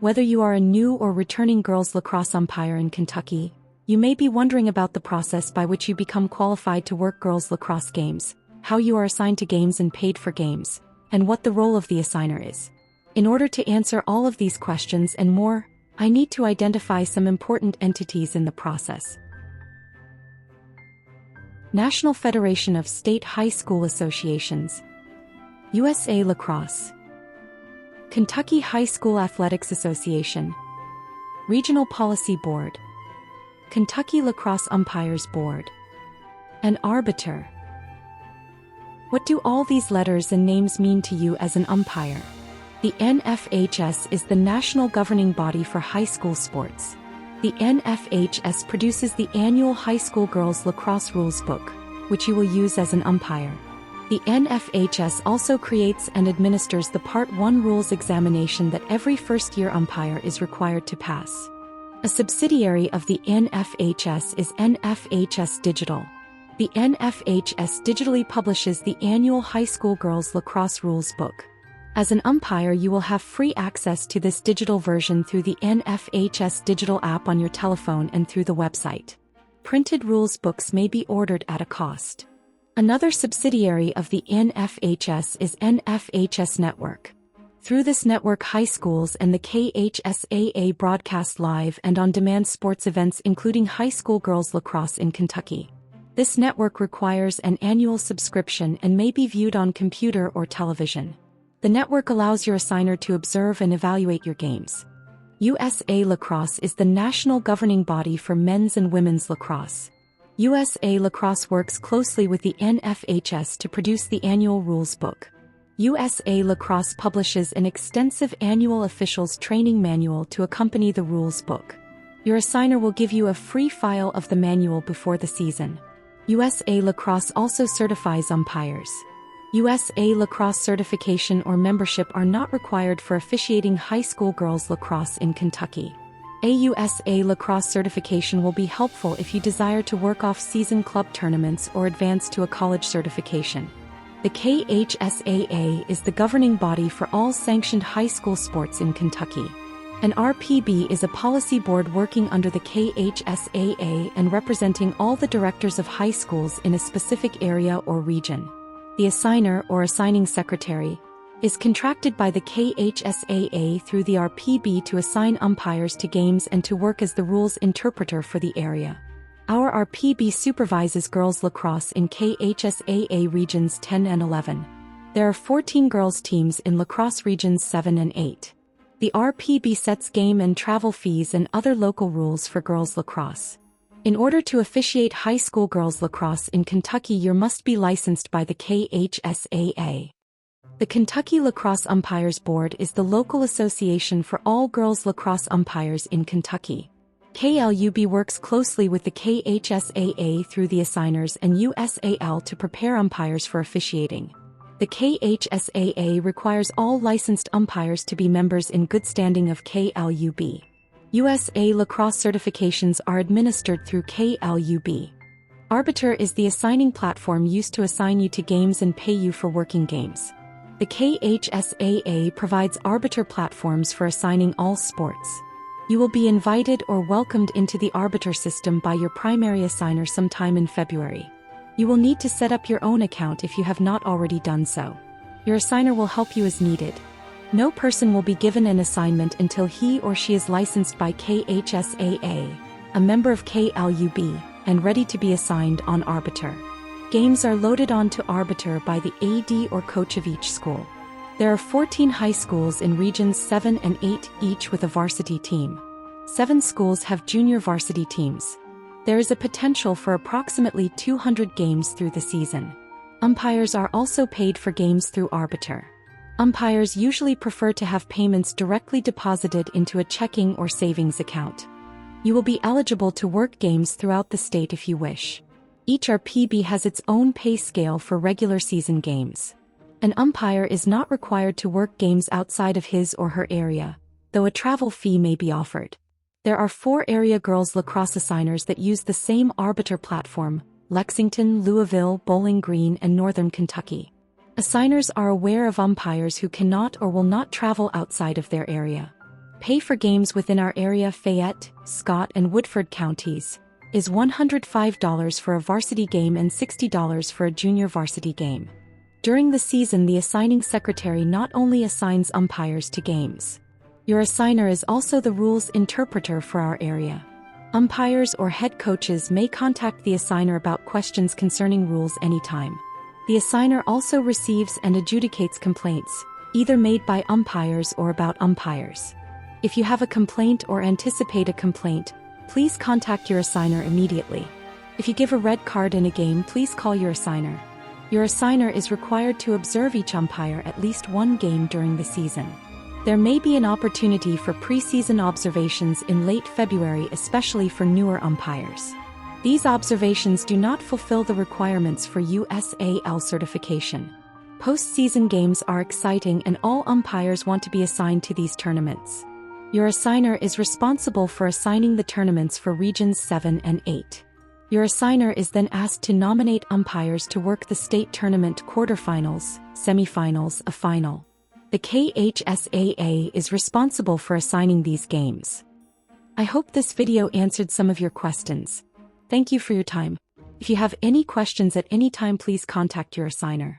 Whether you are a new or returning girls lacrosse umpire in Kentucky, you may be wondering about the process by which you become qualified to work girls lacrosse games, how you are assigned to games and paid for games, and what the role of the assigner is. In order to answer all of these questions and more, I need to identify some important entities in the process. National Federation of State High School Associations, USA Lacrosse, Kentucky High School Athletics Association, Regional Policy Board, Kentucky Lacrosse Umpires Board, and Arbiter. What do all these letters and names mean to you as an umpire? The NFHS is the national governing body for high school sports. The NFHS produces the annual High School Girls Lacrosse Rules Book, which you will use as an umpire. The NFHS also creates and administers the Part 1 rules examination that every first-year umpire is required to pass. A subsidiary of the NFHS is NFHS Digital. The NFHS digitally publishes the annual High School Girls Lacrosse Rules Book. As an umpire, you will have free access to this digital version through the NFHS digital app on your telephone and through the website. Printed rules books may be ordered at a cost. Another subsidiary of the NFHS is NFHS Network. Through this network, high schools and the KHSAA broadcast live and on-demand sports events including high school girls lacrosse in Kentucky. This network requires an annual subscription and may be viewed on computer or television. The network allows your assigner to observe and evaluate your games. USA Lacrosse is the national governing body for men's and women's lacrosse. USA Lacrosse works closely with the NFHS to produce the annual rules book. USA Lacrosse publishes an extensive annual officials training manual to accompany the rules book. Your assigner will give you a free file of the manual before the season. USA Lacrosse also certifies umpires. USA Lacrosse certification or membership are not required for officiating high school girls lacrosse in Kentucky. A USA Lacrosse certification will be helpful if you desire to work off-season club tournaments or advance to a college certification. The KHSAA is the governing body for all sanctioned high school sports in Kentucky. An RPB is a policy board working under the KHSAA and representing all the directors of high schools in a specific area or region. The assigner or assigning secretary is contracted by the KHSAA through the RPB to assign umpires to games and to work as the rules interpreter for the area. Our RPB supervises girls lacrosse in KHSAA Regions 10 and 11. There are 14 girls teams in lacrosse Regions 7 and 8. The RPB sets game and travel fees and other local rules for girls lacrosse. In order to officiate high school girls lacrosse in Kentucky, you must be licensed by the KHSAA. The Kentucky Lacrosse Umpires Board is the local association for all girls lacrosse umpires in Kentucky. KLUB works closely with the KHSAA through the assigners and USAL to prepare umpires for officiating. The KHSAA requires all licensed umpires to be members in good standing of KLUB. USA Lacrosse certifications are administered through KLUB. Arbiter is the assigning platform used to assign you to games and pay you for working games. The KHSAA provides Arbiter platforms for assigning all sports. You will be invited or welcomed into the Arbiter system by your primary assigner sometime in February. You will need to set up your own account if you have not already done so. Your assigner will help you as needed. No person will be given an assignment until he or she is licensed by KHSAA, a member of KLUB, and ready to be assigned on Arbiter. Games are loaded onto Arbiter by the AD or coach of each school. There are 14 high schools in Regions 7 and 8, each with a varsity team. 7 schools have junior varsity teams. There is a potential for approximately 200 games through the season. Umpires are also paid for games through Arbiter. Umpires usually prefer to have payments directly deposited into a checking or savings account. You will be eligible to work games throughout the state if you wish. Each RPB has its own pay scale for regular season games. An umpire is not required to work games outside of his or her area, though a travel fee may be offered. There are 4 area girls lacrosse assigners that use the same Arbiter platform: Lexington, Louisville, Bowling Green, and Northern Kentucky. Assigners are aware of umpires who cannot or will not travel outside of their area. Pay for games within our area Fayette, Scott, and Woodford counties is $105 for a varsity game and $60 for a junior varsity game. During the season, the assigning secretary not only assigns umpires to games. Your assigner is also the rules interpreter for our area. Umpires or head coaches may contact the assigner about questions concerning rules anytime. The assigner also receives and adjudicates complaints, either made by umpires or about umpires. If you have a complaint or anticipate a complaint, please contact your assigner immediately. If you give a red card in a game, please call your assigner. Your assigner is required to observe each umpire at least one game during the season. There may be an opportunity for preseason observations in late February, especially for newer umpires. These observations do not fulfill the requirements for USAL certification. Postseason games are exciting and all umpires want to be assigned to these tournaments. Your assigner is responsible for assigning the tournaments for Regions 7 and 8. Your assigner is then asked to nominate umpires to work the state tournament quarterfinals, semifinals, a final. The KHSAA is responsible for assigning these games. I hope this video answered some of your questions. Thank you for your time. If you have any questions at any time, please contact your assigner.